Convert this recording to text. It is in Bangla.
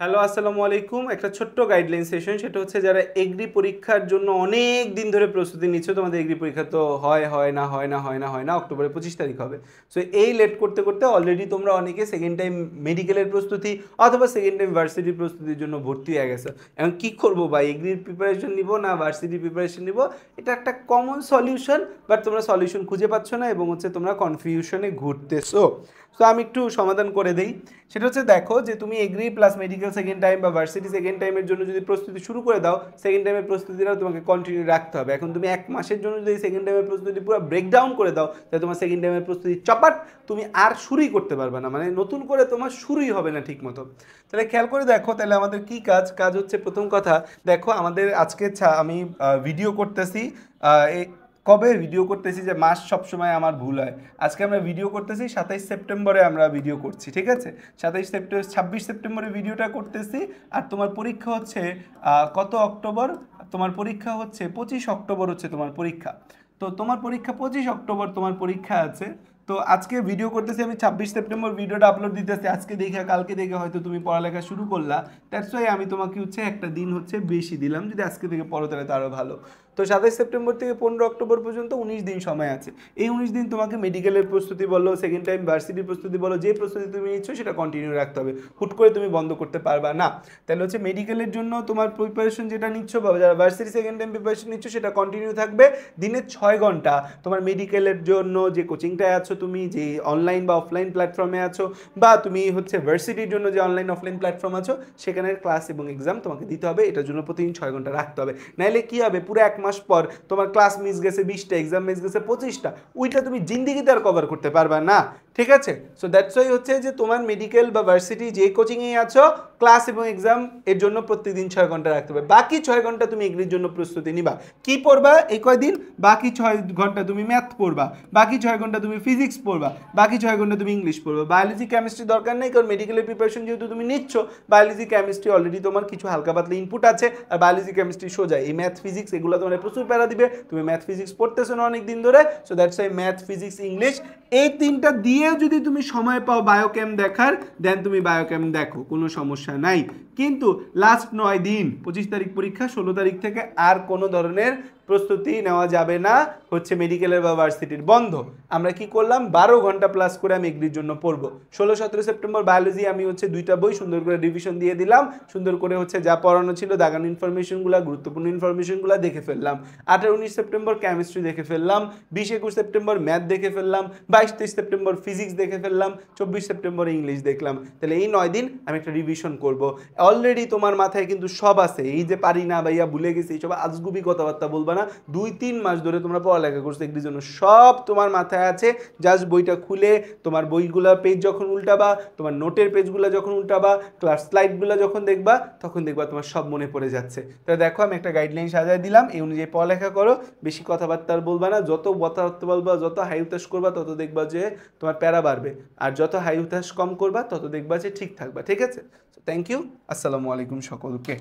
হ্যালো আসসালামু আলাইকুম। একটা ছোট্ট গাইডলাইন সেশন, সেটা হচ্ছে যারা এগ্রি পরীক্ষার জন্য অনেক দিন ধরে প্রস্তুতি নিচ্ছ, তোমাদের এগ্রি পরীক্ষা তো হয় না অক্টোবরের 25 তারিখ হবে। সো এই লেট করতে করতে অলরেডি তোমরা অনেকে সেকেন্ড টাইম মেডিকেলের প্রস্তুতি অথবা সেকেন্ড টাইম ভার্সিটির প্রস্তুতির জন্য ভর্তি হয়ে গেছে। এখন কী করবো, বা এগ্রির প্রিপারেশন নিব না ভার্সিটির প্রিপারেশন নিব, এটা একটা কমন সলিউশন, বাট তোমরা সলিউশন খুঁজে পাচ্ছ না এবং হচ্ছে তোমরা কনফিউশনে ঘুরতেছো। সো আমি একটু সমাধান করে দেই। সেটা হচ্ছে, দেখো যে তুমি agri plus medical second time বা ভার্সিটি সেকেন্ড টাইমের জন্য যদি প্রস্তুতি শুরু করে দাও, সেকেন্ড টাইমের প্রস্তুতিটাও তোমাকে কন্টিনিউ রাখতে হবে। এখন তুমি এক মাসের জন্য যদি সেকেন্ড টাইমের প্রস্তুতি পুরো ব্রেকডাউন করে দাও, তাহলে তোমার সেকেন্ড টাইমের প্রস্তুতি চপাট, তুমি আর শুরুই করতে পারবে না, মানে নতুন করে তোমার শুরুই হবে না ঠিক মতো। তাহলে খেয়াল করে দেখো, তাহলে আমাদের কি কাজ কাজ হচ্ছে, প্রথম কথা দেখো আমাদের আজকে আমি ভিডিও করতেছি। কবে ভিডিও করতেছি, যে মাস সবসময় আমার ভুল হয়। আজকে আমরা ভিডিও করতেছি 27 সেপ্টেম্বরে আমরা ভিডিও করছি, ঠিক আছে? 26 সেপ্টেম্বরে ভিডিওটা করতেছি। আর তোমার পরীক্ষা হচ্ছে কত অক্টোবর? তোমার পরীক্ষা হচ্ছে 25 অক্টোবর হচ্ছে তোমার পরীক্ষা। তো তোমার পরীক্ষা 25 অক্টোবর তোমার পরীক্ষা আছে। তো আজকে ভিডিও করতেছি আমি 26 সেপ্টেম্বর, ভিডিওটা আপলোড দিতেছি আজকে দেখে, কালকে দেখে হয়তো তুমি পড়ালেখা শুরু করলা। দ্যাটস ওয়াই আমি তোমাকে হচ্ছে একটা দিন হচ্ছে বেশি দিলাম, যদি আজকে থেকে পড়ো তাহলে তো আরও ভালো। তো 27 সেপ্টেম্বর থেকে 15 অক্টোবর পর্যন্ত 19 দিন সময় আছে। এই 19 দিন তোমাকে মেডিকেলের প্রস্তুতি বলো, সেকেন্ড টাইম ভার্সিটির প্রস্তুতি বলো, যে প্রস্তুতি তুমি নিচ্ছ সেটা কন্টিনিউ রাখতে হবে, হুট করে তুমি বন্ধ করতে পারবা না। তাহলে হচ্ছে মেডিকেলের জন্য তোমার প্রিপারেশন যেটা নিচ্ছ বা যারা ভার্সিটি সেকেন্ড টাইম প্রিপারেশন নিচ্ছ সেটা কন্টিনিউ থাকবে। দিনে 6 ঘন্টা তোমার মেডিকেলের জন্য যে কোচিংটায় আছো তুমি, যে অনলাইন বা অফলাইন প্ল্যাটফর্মে আছো, বা তুমি হচ্ছে ভার্সিটির জন্য যে অনলাইন অফলাইন প্ল্যাটফর্ম আছো, সেখানের ক্লাস এবং এক্সাম তোমাকে দিতে হবে। এটার জন্য প্রতিদিন 6 ঘন্টা রাখতে হবে। নাহলে কী হবে, পুরো এক মাস পর তোমার ক্লাস মিস গেছে 20টা, এক্সাম মিস গেছে 25টা, ওইটা তুমি জিন্দিগিতে আর কভার করতে পারবা না, ঠিক আছে? সো দ্যাটস ওয়াই হচ্ছে যে তোমার মেডিকেল বা ভার্সিটি যে কোচিংয়ে আছো, ক্লাস এবং এক্সাম এর জন্য প্রতিদিন 6 ঘন্টা রাখতে হবে। বাকি 6 ঘন্টা তুমি এগ্রির জন্য প্রস্তুতি নিবা। কি পড়বা এই কয়দিন? বাকি 6 ঘন্টা তুমি ম্যাথ পড়বা, বাকি 6 ঘন্টা তুমি ফিজিক্স পড়বা, বাকি 6 ঘন্টা তুমি ইংলিশ পড়বা। বায়োলজি কেমিস্ট্রি দরকার নেই, কারণ মেডিকেলের প্রিপারেশন যেহেতু তুমি নিচ্ছ, বায়োলজি কেমিস্ট্রি অলরেডি তোমার কিছু হালকা পাতলা ইনপুট আছে। আর বায়োলজি কেমিস্ট্রি সোজা, এই ম্যাথ ফিজিক্স এগুলো তোমার প্রচুর প্যারা দিবে। তুমি ম্যাথ ফিজিক্স পড়তেছো না অনেক দিন ধরে, so that's why math physics English এই তিনটা দিয়ে যদি তুমি সময় পাও বায়োকেম দেখার, দেন তুমি বায়োকেম দেখো, কোনো সমস্যা নাই। কিন্তু লাস্ট 9 দিন, 25 তারিখ পরীক্ষা, 16 তারিখ থেকে আর কোনো ধরনের প্রস্তুতি নেওয়া যাবে না, হচ্ছে মেডিকেলের বা ভার্সিটির বন্ধ। আমরা কি করলাম, 12 ঘন্টা প্লাস করে আমি এগ্রির জন্য পড়বো। 16-17 সেপ্টেম্বর বায়োলজি আমি হচ্ছে 2টা বই সুন্দর করে রিভিশন দিয়ে দিলাম, সুন্দর করে হচ্ছে যা পড়ানো ছিল দাগানো ইনফরমেশনগুলো, গুরুত্বপূর্ণ ইনফরমেশনগুলো দেখে ফেললাম। 18-19 সেপ্টেম্বর কেমিস্ট্রি দেখে ফেললাম, 20-21 সেপ্টেম্বর ম্যাথ দেখে ফেললাম, 22-23 সেপ্টেম্বর ফিজিক্স দেখে ফেললাম, 24 সেপ্টেম্বর ইংলিশ দেখলাম। তাহলে এই 9 দিন আমি একটা রিভিশন করব। অলরেডি তোমার মাথায় কিন্তু সব আছে, এই যে পারি না ভাইয়া ভুলে গেছি এইসব আজগুবি কথাবার্তা বলবা না। 2-3 মাস ধরে তোমরা পড়ালেখা করছো এগ্রির জন্য, সব তোমার মাথায় আছে। জাস্ট বইটা খুলে তোমার বইগুলা পেজ যখন উল্টাবা, তোমার নোটের পেজগুলো যখন উল্টাবা, ক্লাস স্লাইডগুলো যখন দেখবা, তখন দেখবা তোমার সব মনে পড়ে যাচ্ছে। তাহলে দেখো আমি একটা গাইডলাইন সাজায় দিলাম, এই অনুযায়ী পড়ালেখা করো, বেশি কথাবার্তা বলবা না। যত কথাবার্তা বলবা, যত হাই উতাস করবা, তত দেখবা যে তোমার প্যারা বাড়বে। আর যত হাই উতাস কম করবা, তত দেখবা যে ঠিক থাকবা, ঠিক আছে? Thank you. আসসালামু আলাইকুম সকলকে।